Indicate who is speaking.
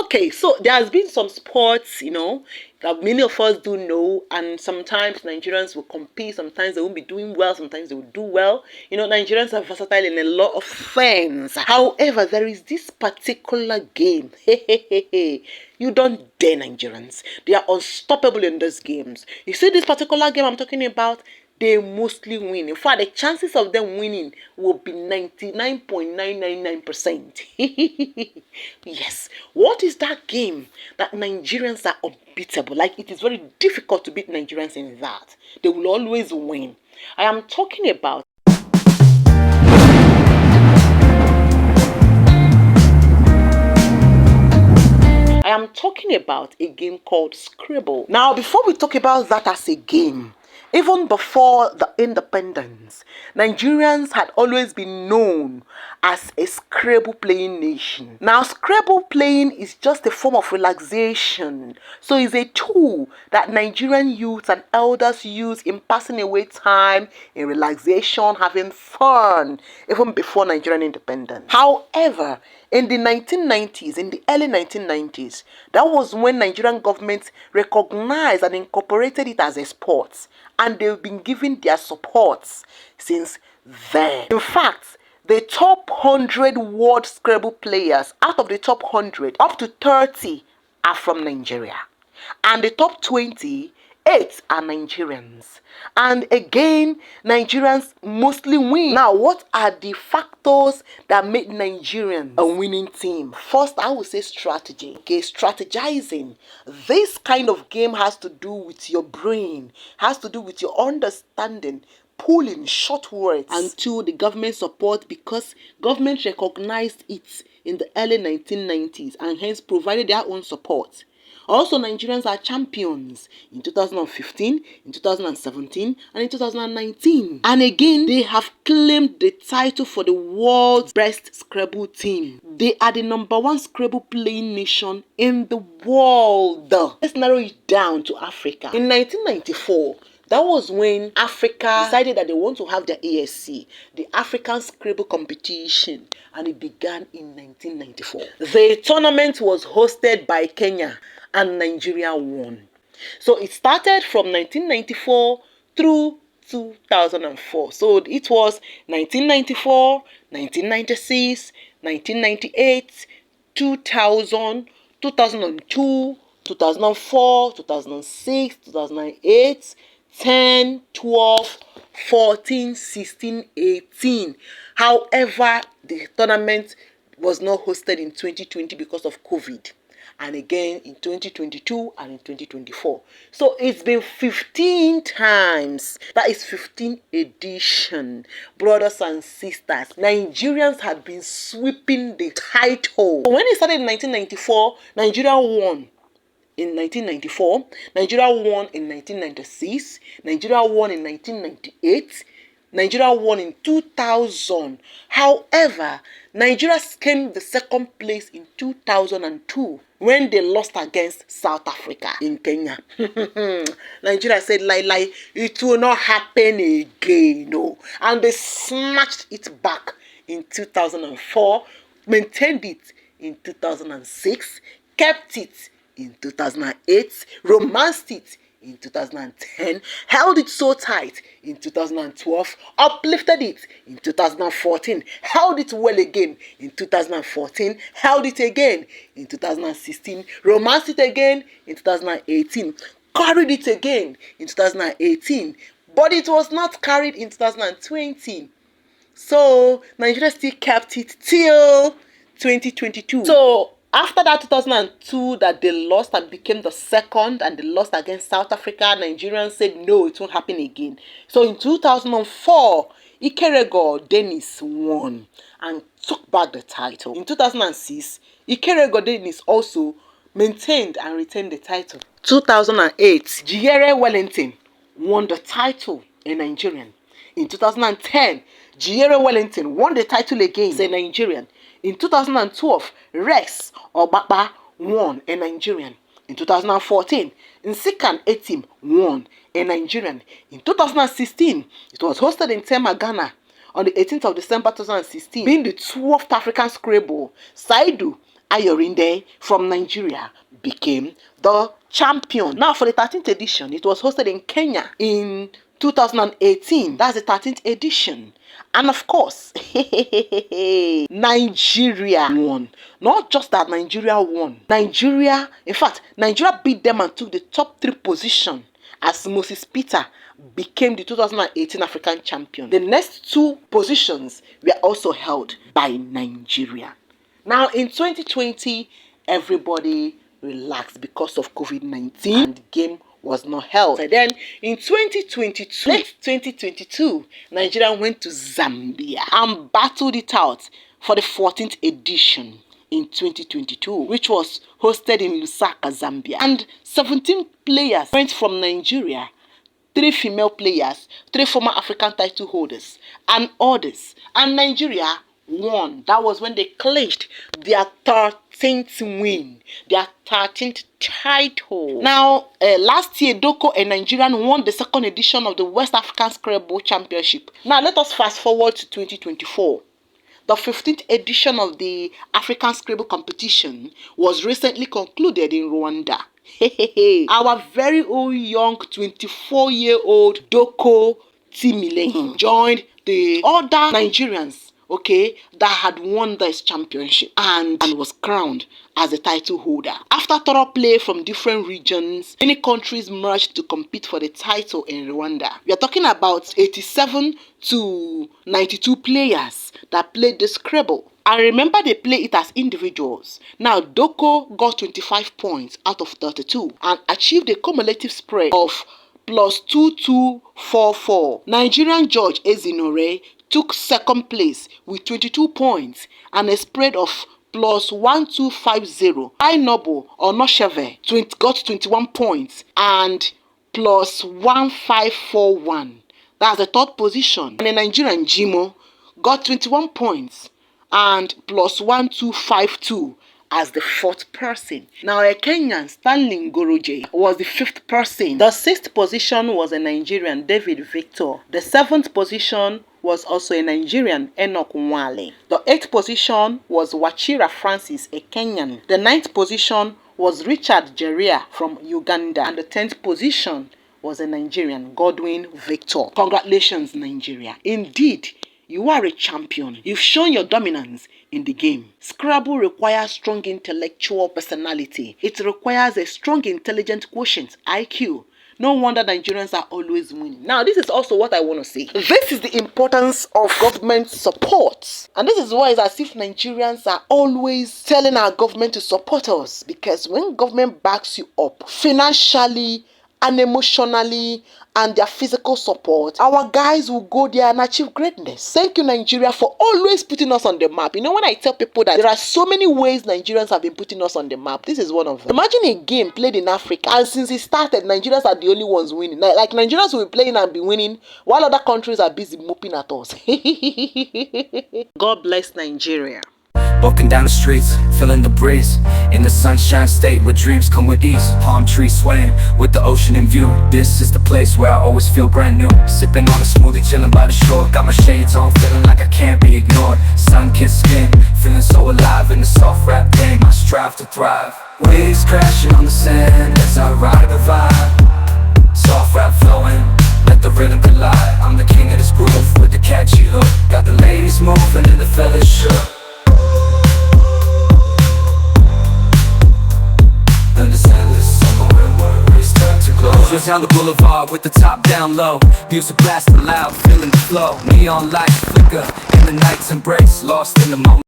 Speaker 1: Okay, so there has been some sports, that many of us do know, and sometimes Nigerians will compete, sometimes they won't be doing well, sometimes they will do well. Nigerians are versatile in a lot of things. However, there is this particular game. You don't dare, Nigerians. They are unstoppable in those games. You see this particular game I'm talking about? They mostly win. In fact, the chances of them winning will be 99.999%. Yes. What is that game that Nigerians are unbeatable? Like, it is very difficult to beat Nigerians in that. They will always win. I am talking about a game called Scrabble. Now, before we talk about that as a game, even before the independence, Nigerians had always been known as a Scrabble playing nation. Now, Scrabble playing is just a form of relaxation. So it's a tool that Nigerian youth and elders use in passing away time, in relaxation, having fun, even before Nigerian independence. However, in the 1990s, in the early 1990s, that was when Nigerian government recognized and incorporated it as a sport. And they've been giving their support since then. In fact, the top 100 world Scrabble players, out of the top 100, up to 30 are from Nigeria. And the top 28 are Nigerians. And again, Nigerians mostly win. Now, what are the factors that make Nigerians a winning team? First, I would say strategy. Okay, strategizing. This kind of game has to do with your brain, has to do with your understanding, pulling short words, and to the government support, because government recognized it in the early 1990s and hence provided their own support. Also, Nigerians are champions in 2015, in 2017, and in 2019. And again, they have claimed the title for the world's best Scrabble team. They are the #1 Scrabble playing nation in the world. Let's narrow it down to Africa. In 1994, that was when Africa decided that they want to have their ASC, the African Scrabble competition, and it began in 1994. The tournament was hosted by Kenya, and Nigeria won. So it started from 1994 through 2004. So it was 1994, 1996, 1998, 2000, 2002, 2004, 2006, 2008, 10, 12, 14, 16, 18. However, the tournament was not hosted in 2020 because of COVID. And again in 2022 and in 2024. So it's been 15 times. That is 15 edition. Brothers and sisters, Nigerians had been sweeping the title. When it started in 1994, Nigeria won. In 1994, Nigeria won in 1996, Nigeria won in 1998, Nigeria won in 2000. However, Nigeria came the second place in 2002 when they lost against South Africa in Kenya. Nigeria said, lie, it will not happen again. No. And they snatched it back in 2004, maintained it in 2006, kept it in 2008, romanced it in 2010, held it so tight in 2012, uplifted it in 2014, held it well again in 2014, held it again in 2016, romanced it again in 2018, carried it again in 2018, but it was not carried in 2020. So Nigeria still kept it till 2022. So after that 2002 that they lost and became the second, and they lost against South Africa, Nigerians said no, it won't happen again. So in 2004, Ikerego Dennis won and took back the title. In 2006, Ikerego Dennis also maintained and retained the title. 2008, Jiyere Wellington won the title, a Nigerian. In 2010, Jiyere Wellington won the title again, a Nigerian. In 2012, Rex Obapa won, a Nigerian. In 2014, Nsikan Etim won, a Nigerian. In 2016, it was hosted in Tema, Ghana on the 18th of December 2016, being the 12th African Scrabble. Saidu Ayorinde from Nigeria became the champion. Now for the 13th edition, it was hosted in Kenya in 2018. That's the 13th edition. And of course, Nigeria won. Not just that Nigeria won. Nigeria beat them and took the top 3 position as Moses Peter became the 2018 African champion. The next 2 positions were also held by Nigeria. Now in 2020, everybody relaxed because of COVID-19 and the game was not held. And then in 2022, Nigeria went to Zambia and battled it out for the 14th edition in 2022, which was hosted in Lusaka, Zambia. And 17 players went from Nigeria, 3 female players, 3 former African title holders, and others. And Nigeria won. That was when they clinched their 13th win, their 13th title. Now, last year, Doko, a Nigerian, won the 2nd edition of the West African Scrabble Championship. Now, let us fast forward to 2024. The 15th edition of the African Scrabble competition was recently concluded in Rwanda. Our very own young 24-year-old Doko Timilehin joined the other Nigerians, that had won this championship and was crowned as a title holder. After thorough play from different regions, many countries merged to compete for the title in Rwanda. We are talking about 87 to 92 players that played the Scrabble. And remember, they play it as individuals. Now, Doko got 25 points out of 32 and achieved a cumulative spread of plus 2244. Nigerian judge Ezinore took 2nd place with 22 points and a spread of plus 1250. Noble or Nosheve got 21 points and plus 1541. That's the 3rd position. And the Nigerian Jimo got 21 points and plus 1252 as the 4th person. Now a Kenyan, Stanley Ngoroje, was the 5th person. The 6th position was a Nigerian, David Victor. The 7th position was also a Nigerian, Enoch Nwale. The 8th position was Wachira Francis, a Kenyan. The 9th position was Richard Jeria from Uganda. And the 10th position was a Nigerian, Godwin Victor. Congratulations, Nigeria. Indeed, you are a champion. You've shown your dominance in the game. Scrabble requires strong intellectual personality. It requires a strong intelligent quotient, IQ. No wonder Nigerians are always winning. Now, this is also what I want to say. This is the importance of government support. And this is why it's as if Nigerians are always telling our government to support us. Because when government backs you up financially and emotionally and their physical support, our guys will go there and achieve greatness. Thank you, Nigeria, for always putting us on the map. You know, when I tell people that there are so many ways Nigerians have been putting us on the map, this is one of them. Imagine a game played in Africa, and since it started, Nigerians are the only ones winning. Like Nigerians will be playing and be winning, while other countries are busy moping at us. God bless Nigeria.
Speaker 2: Walking down the streets, feeling the breeze, in the sunshine state where dreams come with ease. Palm trees swaying with the ocean in view. This is the place where I always feel brand new. Sipping on a smoothie, chilling by the shore. Got my shades on, feeling like I can't be ignored. Sun-kissed skin, feeling so alive in the soft rap game. I strive to thrive. Waves crashing on the sand as I ride the vibe. Soft rap flowing, let the rhythm collide. I'm the king of this groove with the catchy hook. Got the ladies moving and the fellas shook. Just down the boulevard with the top down low. Music blasting loud, feeling the flow. Neon lights flicker in the night's embrace. Lost in the moment.